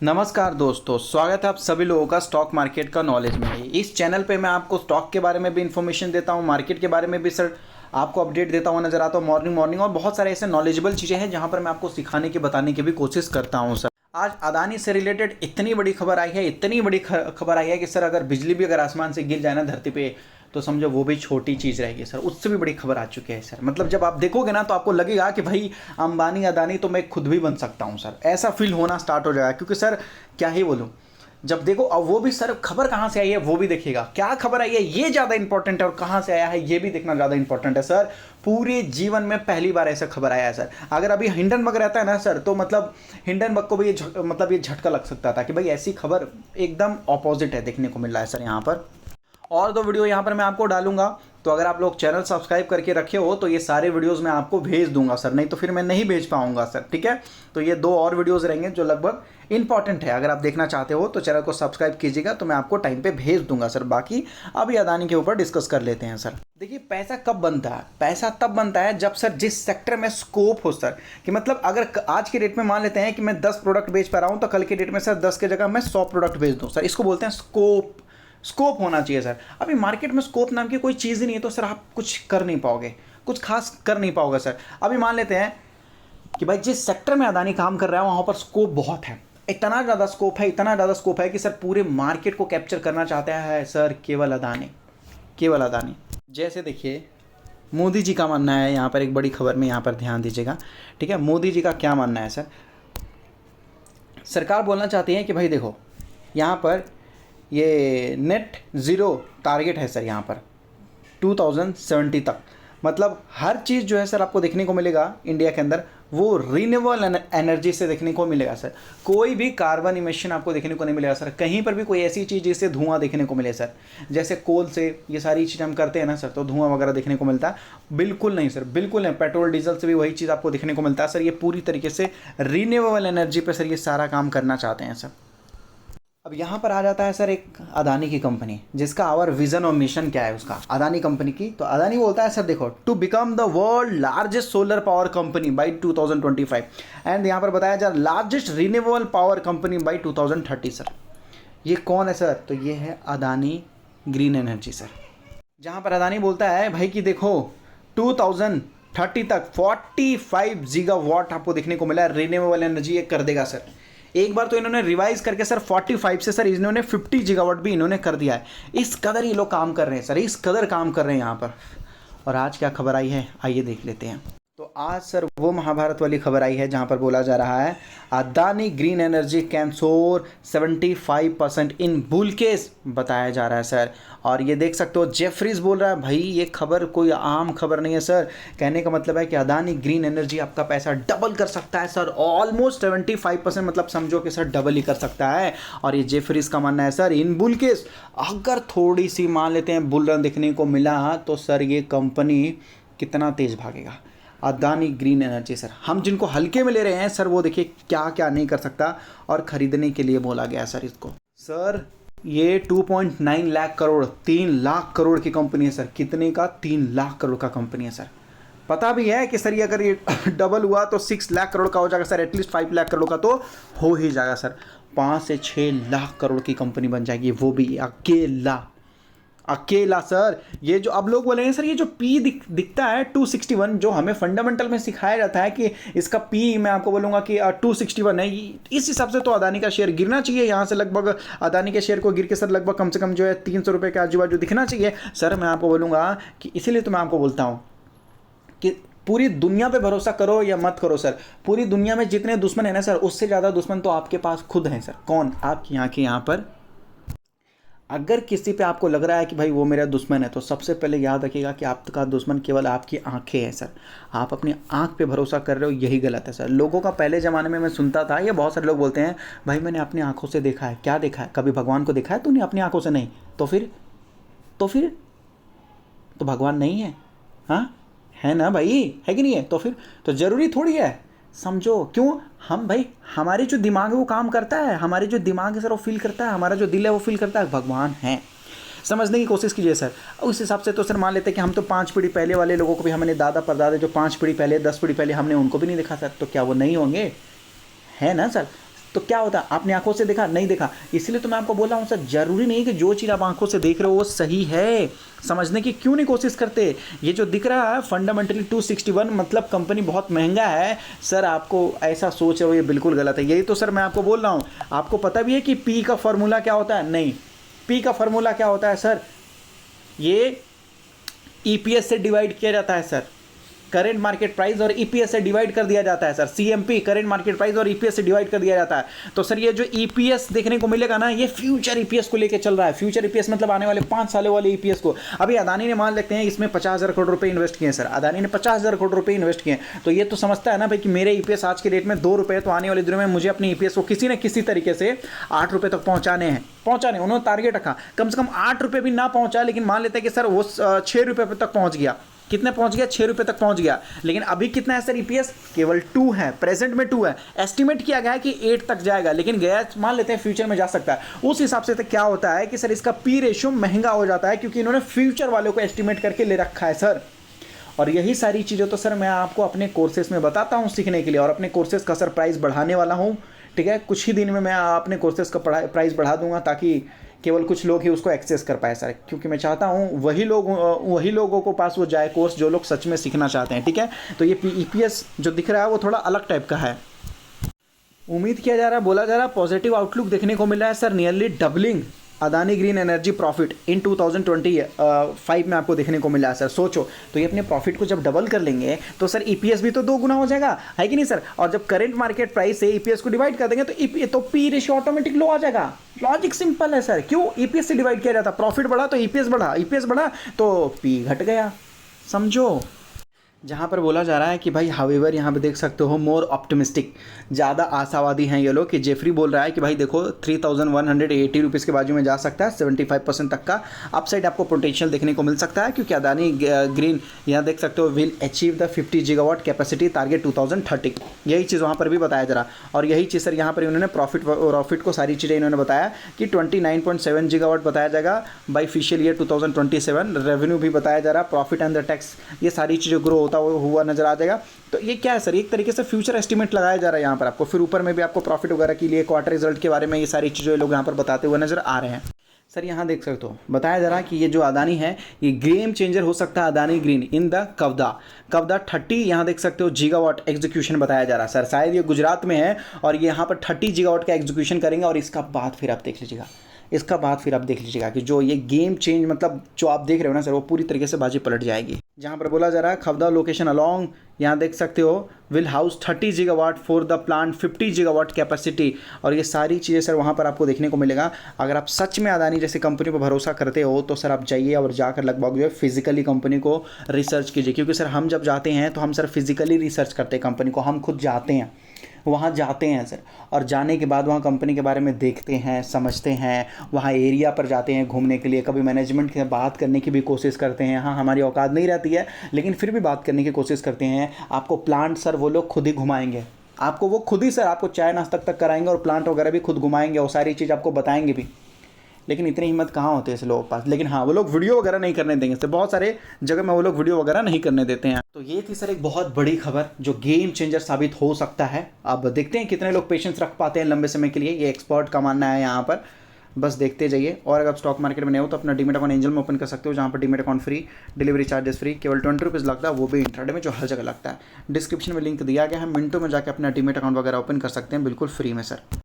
नमस्कार दोस्तों, स्वागत है आप सभी लोगों का स्टॉक मार्केट का नॉलेज में। इस चैनल पे मैं आपको स्टॉक के बारे में भी इन्फॉर्मेशन देता हूँ, मार्केट के बारे में भी सर आपको अपडेट देता हुआ नजर आता हूँ मॉर्निंग और बहुत सारे ऐसे नॉलेजेबल चीज़ें हैं जहाँ पर मैं आपको सिखाने की बताने की भी कोशिश करता हूँ सर। आज अदानी से रिलेटेड इतनी बड़ी खबर आई है, इतनी बड़ी खबर आई है कि सर अगर बिजली भी अगर आसमान से गिर जाए ना धरती पे तो समझो वो भी छोटी चीज़ रहेगी सर। उससे भी बड़ी खबर आ चुकी है सर। मतलब जब आप देखोगे ना तो आपको लगेगा कि भाई अंबानी अदानी तो मैं खुद भी बन सकता हूँ सर, ऐसा फील होना स्टार्ट हो जाएगा। क्योंकि सर क्या ही बोलूँ, जब देखो अब वो भी सर खबर कहाँ से आई है वो भी देखिएगा, क्या खबर आई है ये ज़्यादा इंपॉर्टेंट है और कहाँ से आया है ये भी देखना ज़्यादा इंपॉर्टेंट है सर। पूरे जीवन में पहली बार ऐसा खबर आया है सर। अगर अभी हिंडनबर्ग रहता है ना सर तो मतलब हिंडनबर्ग को भी ये झटका लग सकता था कि भाई ऐसी खबर एकदम ऑपोजिट है देखने को मिल रहा है सर यहाँ पर। और दो वीडियो यहाँ पर मैं आपको डालूंगा, तो अगर आप लोग चैनल सब्सक्राइब करके रखे हो तो ये सारे वीडियोस मैं आपको भेज दूंगा सर, नहीं तो फिर मैं नहीं भेज पाऊंगा सर। ठीक है, तो ये दो और वीडियोस रहेंगे जो लगभग इंपॉर्टेंट है। अगर आप देखना चाहते हो तो चैनल को सब्सक्राइब कीजिएगा, तो मैं आपको टाइम पे भेज दूंगा सर। बाकी अभी अदानी के ऊपर डिस्कस कर लेते हैं सर। देखिए पैसा कब बनता है? पैसा तब बनता है जब सर जिस सेक्टर में स्कोप हो सर, कि मतलब अगर आज के डेट में मान लेते हैं कि मैं 10 प्रोडक्ट बेच पा रहा हूँ तो कल के डेट में सर 10 की जगह मैं 100 प्रोडक्ट बेच दूँ सर, इसको बोलते हैं स्कोप। स्कोप होना चाहिए सर। अभी मार्केट में स्कोप नाम की कोई चीज़ ही नहीं है तो सर आप कुछ कर नहीं पाओगे, कुछ खास कर नहीं पाओगे सर। अभी मान लेते हैं कि भाई जिस सेक्टर में अदानी काम कर रहा है वहाँ पर स्कोप बहुत है, इतना ज़्यादा स्कोप है, इतना ज़्यादा स्कोप है कि सर पूरे मार्केट को कैप्चर करना चाहता है सर केवल अदानी, केवल अदानी। जैसे देखिए मोदी जी का मानना है, यहाँ पर एक बड़ी खबर में यहाँ पर ध्यान दीजिएगा। ठीक है, मोदी जी का क्या मानना है सर? सरकार बोलना चाहती है कि भाई देखो यहाँ पर ये नेट ज़ीरो टारगेट है सर यहाँ पर 2070 तक। मतलब हर चीज़ जो है सर आपको देखने को मिलेगा इंडिया के अंदर वो रिन्यूएबल एनर्जी से देखने को मिलेगा सर। कोई भी कार्बन इमिशन आपको देखने को नहीं मिलेगा सर, कहीं पर भी कोई ऐसी चीज़ जिससे धुआं देखने को मिले सर। जैसे कोल से ये सारी चीज़ हम करते हैं ना सर तो धुआं वगैरह देखने को मिलता है, बिल्कुल नहीं सर, बिल्कुल नहीं। पेट्रोल डीजल से भी वही चीज़ आपको देखने को मिलता है सर। ये पूरी तरीके से रिन्यूएबल एनर्जी पर सर ये सारा काम करना चाहते हैं सर। अब यहाँ पर आ जाता है सर एक अदानी की कंपनी, जिसका आवर विजन और मिशन क्या है उसका, अदानी कंपनी की। तो अदानी बोलता है सर देखो to become the world largest solar power company by 2025 and यहाँ पर बताया जा largest renewable power company by 2030 sir. ये कौन है सर? तो ये है अदानी ग्रीन एनर्जी सर। जहाँ पर अदानी बोलता है भाई कि देखो 2030 तक 45 गीगावाट आपको देखने को मिला है रिन्यूएबल एनर्जी ये कर देगा सर। एक बार तो इन्होंने रिवाइज करके सर 45 से सर इन्होंने 50 गीगावाट भी इन्होंने कर दिया है। इस कदर ये लोग काम कर रहे हैं सर, इस कदर काम कर रहे हैं यहाँ पर। और आज क्या खबर आई है आइए देख लेते हैं। तो आज सर वो महाभारत वाली खबर आई है जहाँ पर बोला जा रहा है अदानी ग्रीन एनर्जी कैन सोर 75% इन बुल केस बताया जा रहा है सर। और ये देख सकते हो जेफरीज बोल रहा है भाई ये खबर कोई आम खबर नहीं है सर। कहने का मतलब है कि अदानी ग्रीन एनर्जी आपका पैसा डबल कर सकता है सर, ऑलमोस्ट 75%, मतलब समझो कि सर डबल ही कर सकता है। और ये जेफरीज का मानना है सर इन बुल केस अगर थोड़ी सी मान लेते हैं बुल रन देखने को मिला तो सर ये कंपनी कितना तेज भागेगा। अदानी ग्रीन एनर्जी सर, हम जिनको हल्के में ले रहे हैं सर वो देखिए क्या क्या नहीं कर सकता और ख़रीदने के लिए बोला गया सर इसको। सर ये 2.9 लाख करोड़ 3 लाख करोड़ की कंपनी है सर। कितने का? 3 लाख करोड़ का कंपनी है सर। पता भी है कि सर ये अगर ये डबल हुआ तो 6 लाख करोड़ का हो जाएगा सर, एटलीस्ट 5 लाख करोड़ का तो हो ही जाएगा सर। 5 से 6 लाख करोड़ की कंपनी बन जाएगी, वो भी अकेला अकेला सर। ये जो अब लोग बोलेंगे सर ये जो पी दिखता है 261 जो हमें फंडामेंटल में सिखाया जाता है कि इसका पी मैं आपको बोलूँगा कि 261 है, इस हिसाब से तो अदानी का शेयर गिरना चाहिए यहाँ से लगभग। अदानी के शेयर को गिर के सर लगभग कम से कम जो है 300 रुपये के आजू बाजू दिखना चाहिए सर। मैं आपको बोलूँगा कि इसीलिए तो मैं आपको बोलता हूँ कि पूरी दुनिया पे भरोसा करो या मत करो सर, पूरी दुनिया में जितने दुश्मन है ना सर उससे ज़्यादा दुश्मन तो आपके पास खुद हैं सर। कौन? आपके यहाँ पर। अगर किसी पे आपको लग रहा है कि भाई वो मेरा दुश्मन है तो सबसे पहले याद रखिएगा कि आपका दुश्मन केवल आपकी आंखें हैं सर। आप अपनी आंख पे भरोसा कर रहे हो, यही गलत है सर। लोगों का पहले ज़माने में मैं सुनता था, ये बहुत सारे लोग बोलते हैं भाई मैंने अपनी आंखों से देखा है। क्या देखा है? कभी भगवान को देखा है तूने अपनी आंखों से? नहीं। तो फिर तो भगवान नहीं है? हाँ है ना भाई, है कि नहीं है? तो फिर तो ज़रूरी थोड़ी है, समझो। क्यों? हम भाई हमारे जो दिमाग है वो काम करता है, हमारे जो दिमाग है सर वो फील करता है, हमारा जो दिल है वो फील करता है भगवान है। समझने की कोशिश कीजिए सर। उस हिसाब से तो सर मान लेते हैं कि हम तो 5 पीढ़ी पहले वाले लोगों को भी हमने दादा परदादा जो 5 पीढ़ी पहले 10 पीढ़ी पहले हमने उनको भी नहीं देखा सर, तो क्या वो नहीं होंगे? है ना सर। तो क्या होता है, आपने आंखों से देखा नहीं देखा, इसलिए तो मैं आपको बोल रहा हूँ सर, जरूरी नहीं कि जो चीज़ आप आंखों से देख रहे हो वो सही है। समझने की क्यों नहीं कोशिश करते? ये जो दिख रहा है फंडामेंटली 261 मतलब कंपनी बहुत महंगा है सर, आपको ऐसा सोच रहे हो, ये बिल्कुल गलत है। यही तो सर मैं आपको बोल रहा हूँ। आपको पता भी है कि पी का फॉर्मूला क्या होता है? नहीं, पी का फॉर्मूला क्या होता है सर? ये ईपीएस से डिवाइड किया जाता है सर, करेंट मार्केट प्राइस और ईपीएस से डिवाइड कर दिया जाता है sir. CMP current market price और ईपीएस से डिवाइड कर दिया जाता है। तो सर ये जो ईपीएस देखने को मिलेगा ना, ये फ्यूचर ईपीएस को लेके चल रहा है। फ्यूचर ईपीएस मतलब आने वाले 5 सालों वाले ईपीएस को। अभी अदानी ने मान लेते हैं इसमें 50,000 करोड़ रुपए इन्वेस्ट किए सर, अदानी ने 50,000 करोड़ रुपए इन्वेस्ट किए, तो ये तो समझता है ना भाई कि मेरे ईपीएस आज के डेट में 2 रुपये, तो आने वाले दिनों में मुझे अपने ईपीएस को किसी न किसी तरीके से 8 रुपये तक पहुंचाने। उन्होंने टारगेट रखा कम से कम 8 रुपये भी ना पहुंचा, लेकिन मान लेते हैं कि सर वो 6 रुपये तक पहुंच गया। कितने पहुंच गया? 6 रुपये तक पहुंच गया। लेकिन अभी कितना है सर ईपीएस? केवल 2 है, प्रेजेंट में 2 है। एस्टिमेट किया गया है कि 8 तक जाएगा, लेकिन गया मान लेते हैं फ्यूचर में जा सकता है। उस हिसाब से तो क्या होता है कि सर इसका पी रेशियो महंगा हो जाता है, क्योंकि इन्होंने फ्यूचर वालों को एस्टिमेट करके ले रखा है सर। और यही सारी चीज़ें तो सर मैं आपको अपने कोर्सेज में बताता हूँ सीखने के लिए, और अपने कोर्सेज का सर प्राइस बढ़ाने वाला हूँ। ठीक है, कुछ ही दिन में मैं अपने कोर्सेज का प्राइस बढ़ा दूंगा, ताकि केवल कुछ लोग ही उसको एक्सेस कर पाए सर, क्योंकि मैं चाहता हूँ वही लोगों को पास वो जाए कोर्स जो लोग सच में सीखना चाहते हैं। ठीक है, तो ये ईपीएस जो दिख रहा है वो थोड़ा अलग टाइप का है। उम्मीद किया जा रहा है, बोला जा रहा है पॉजिटिव आउटलुक देखने को मिल रहा है sir. Nearly doubling Adani green energy profit in 2025 में आपको देखने को मिला है सर। सोचो, तो ये अपने प्रॉफिट को जब डबल कर लेंगे तो सर ईपीएस भी तो 2 गुना हो जाएगा, है कि नहीं सर? और जब करंट मार्केट प्राइस से ईपीएस को डिवाइड कर देंगे तो पी रेशियो ऑटोमेटिक लो आ जाएगा। लॉजिक सिंपल है सर। क्यों? ईपीएस से डिवाइड किया जाता, प्रॉफिट बढ़ा तो ईपीएस बढ़ा, ईपीएस बढ़ा तो पी घट गया। समझो, जहाँ पर बोला जा रहा है कि भाई हावेवर यहाँ पे देख सकते हो मोर ऑप्टिमिस्टिक, ज़्यादा आशावादी हैं ये लोग, कि जेफरी बोल रहा है कि भाई देखो 3180 रुपीज़ के बाजू में जा सकता है, 75% तक का अपसाइड आपको पोटेंशियल देखने को मिल सकता है, क्योंकि अदानी ग्रीन यहाँ देख सकते हो will achieve the 50 gigawatt capacity target 2030। यही चीज़ वहाँ पर भी बताया जा रहा, और यही चीज़ सर यहाँ पर इन्होंने प्रॉफिट को सारी चीज़ें इन्होंने बताया कि 29.7 गीगावाट बताया जाएगा बाई फिशियल ईयर 2027। रेवेन्यू भी बताया जा रहा, प्रॉफिट एंड द टैक्स, ये सारी चीज़ें ग्रो होता हुआ नजर आ जाएगा। तो ये क्या है सर? एक तरीके से फ्यूचर एस्टिमेट लगाया जा रहा है यहाँ पर आपको। फिर ऊपर में भी आपको प्रॉफिट वगैरह के लिए क्वार्टर रिजल्ट के बारे में ये सारी चीज़ें लोग यहाँ पर बताते हुए नजर आ रहे हैं सर। यहाँ देख सकते हो बताया जा रहा है कि ये जो अदानी है ये गेम चेंजर हो सकता है, अदानी ग्रीन इन द कवदा 30 यहाँ देख सकते हो गीगावाट एग्जीक्यूशन बताया जा रहा है सर। शायद ये गुजरात में है और ये यहाँ पर 30 गीगावाट का एग्जीक्यूशन करेंगे, और इसका बाद फिर आप देख लीजिएगा कि जो ये गेम चेंज मतलब जो आप देख रहे हो ना सर, वो पूरी तरीके से बाजी पलट जाएगी। जहाँ पर बोला जा रहा है खवदा लोकेशन अलोंग, यहाँ देख सकते हो will house 30 gigawatt for the plant 50 gigawatt capacity, और ये सारी चीज़ें सर वहाँ पर आपको देखने को मिलेगा। अगर आप सच में अदानी जैसी कंपनी पर भरोसा करते हो तो सर आप जाइए और जाकर लगभग जो है फिजिकली कंपनी को रिसर्च कीजिए, क्योंकि सर हम जब जाते हैं तो हम सर फिजिकली रिसर्च करते हैं कंपनी को, हम खुद जाते हैं वहाँ जाते हैं सर, और जाने के बाद वहाँ कंपनी के बारे में देखते हैं, समझते हैं, वहाँ एरिया पर जाते हैं घूमने के लिए, कभी मैनेजमेंट के बात करने की भी कोशिश करते हैं। हाँ, हमारी औकात नहीं रहती है, लेकिन फिर भी बात करने की कोशिश करते हैं। आपको प्लांट सर वो लोग खुद ही घुमाएंगे, आपको वो खुद ही सर आपको चाय नाश्ता तक कराएंगे, और प्लांट वगैरह भी खुद घुमाएंगे, वो सारी चीज़ आपको बताएंगे भी। लेकिन इतनी हिम्मत कहाँ होती है इस लोगों के पास। लेकिन हाँ, वो लोग वीडियो वगैरह नहीं करने देंगे, तो बहुत सारे जगह में वो लोग वीडियो वगैरह नहीं करने देते हैं। तो ये थी सर एक बहुत बड़ी खबर जो गेम चेंजर साबित हो सकता है। अब देखते हैं कितने लोग पेशेंस रख पाते हैं लंबे समय के लिए, ये एक्सपर्ट का मानना है यहाँ पर। बस देखते जाइए। और अगर आप स्टॉक मार्केट में नए हो तो अपना डीमेट अकाउंट एंजल में ओपन कर सकते हो, जहाँ पर demat account free, delivery charges free, केवल 20 रुपीज़ लगता है, वो भी इंट्राडे में, जो हर जगह लगता है। डिस्क्रिप्शन में लिंक दिया गया है, मिनटों में जाकर अपना डीमेट अकाउंट वगैरह ओपन कर सकते हैं बिल्कुल फ्री में सर।